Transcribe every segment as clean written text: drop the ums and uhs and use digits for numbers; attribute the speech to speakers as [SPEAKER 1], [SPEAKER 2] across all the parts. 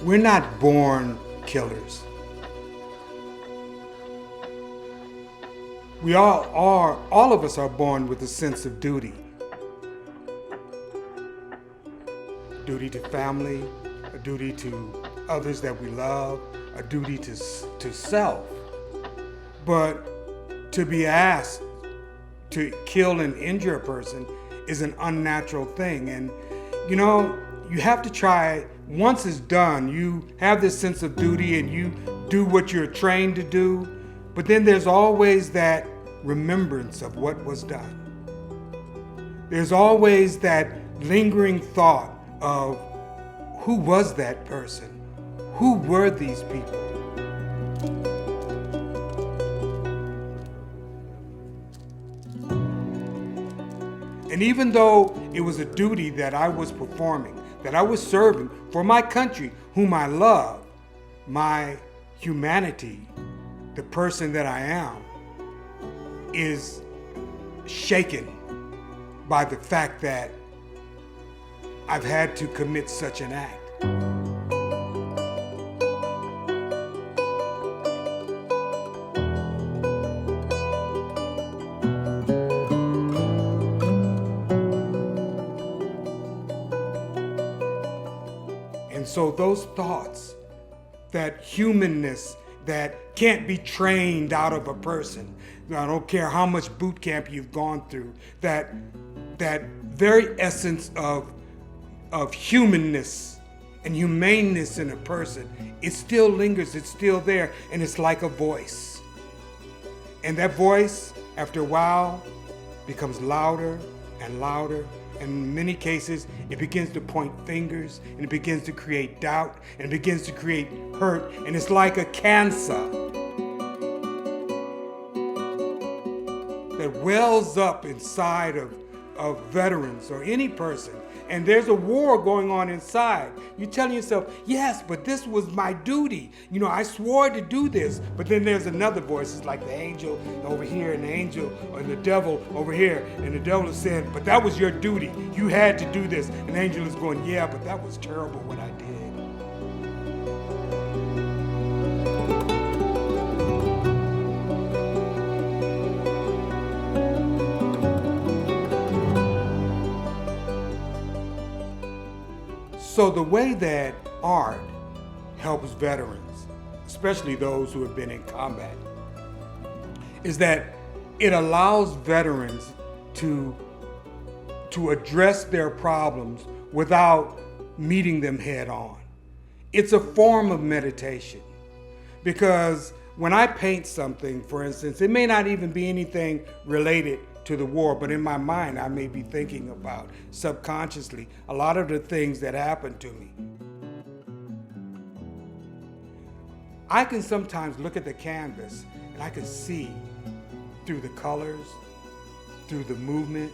[SPEAKER 1] We're not born killers. We all of us are born with a sense of duty. Duty to family, a duty to others that we love, a duty to self. But to be asked to kill and injure a person is an unnatural thing. And you know, you have to try. Once it's done, you have this sense of duty and you do what you're trained to do, but then there's always that remembrance of what was done. There's always that lingering thought of who was that person? Who were these people? And even though it was a duty that I was performing, that I was serving for my country, whom I love, my humanity, the person that I am, is shaken by the fact that I've had to commit such an act. And so those thoughts, that humanness that can't be trained out of a person, I don't care how much boot camp you've gone through, that very essence of humanness and humaneness in a person, it still lingers, it's still there, and it's like a voice. And that voice, after a while, becomes louder and louder. And in many cases, it begins to point fingers, and it begins to create doubt, and it begins to create hurt, and it's like a cancer that wells up inside of veterans or any person. And there's a war going on inside. You're telling yourself, yes, but this was my duty. You know, I swore to do this. But then there's another voice. It's like the angel over here and the angel and the devil over here. And the devil is saying, but that was your duty. You had to do this. And the angel is going, yeah, but that was terrible what I did. So the way that art helps veterans, especially those who have been in combat, is that it allows veterans to address their problems without meeting them head on. It's a form of meditation, because when I paint something, for instance, it may not even be anything related to the war, but in my mind, I may be thinking about subconsciously a lot of the things that happened to me. I can sometimes look at the canvas and I can see through the colors, through the movement,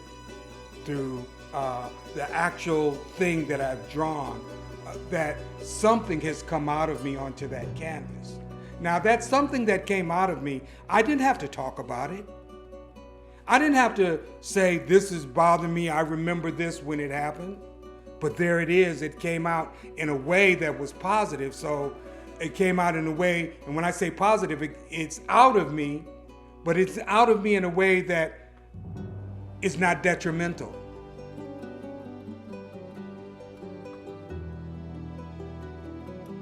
[SPEAKER 1] through the actual thing that I've drawn, that something has come out of me onto that canvas. Now, that's something that came out of me. I didn't have to talk about it. I didn't have to say, this is bothering me, I remember this when it happened. But there it is, it came out in a way that was positive. So it came out in a way, and when I say positive, it's out of me, but it's out of me in a way that is not detrimental.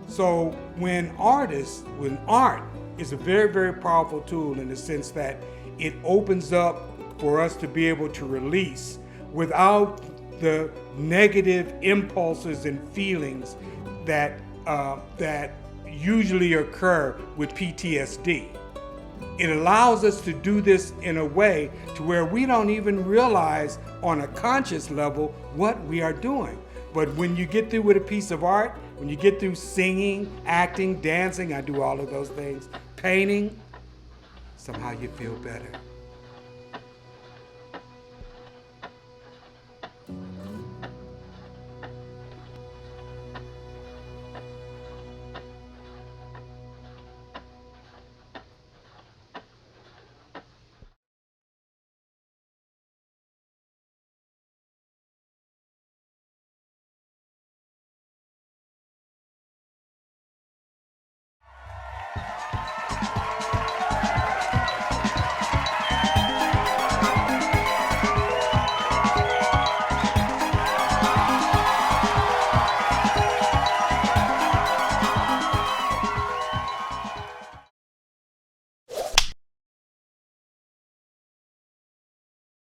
[SPEAKER 1] So when art is a very, very powerful tool in the sense that it opens up for us to be able to release without the negative impulses and feelings that usually occur with PTSD. It allows us to do this in a way to where we don't even realize on a conscious level what we are doing. But when you get through with a piece of art, when you get through singing, acting, dancing, I do all of those things, painting, somehow you feel better.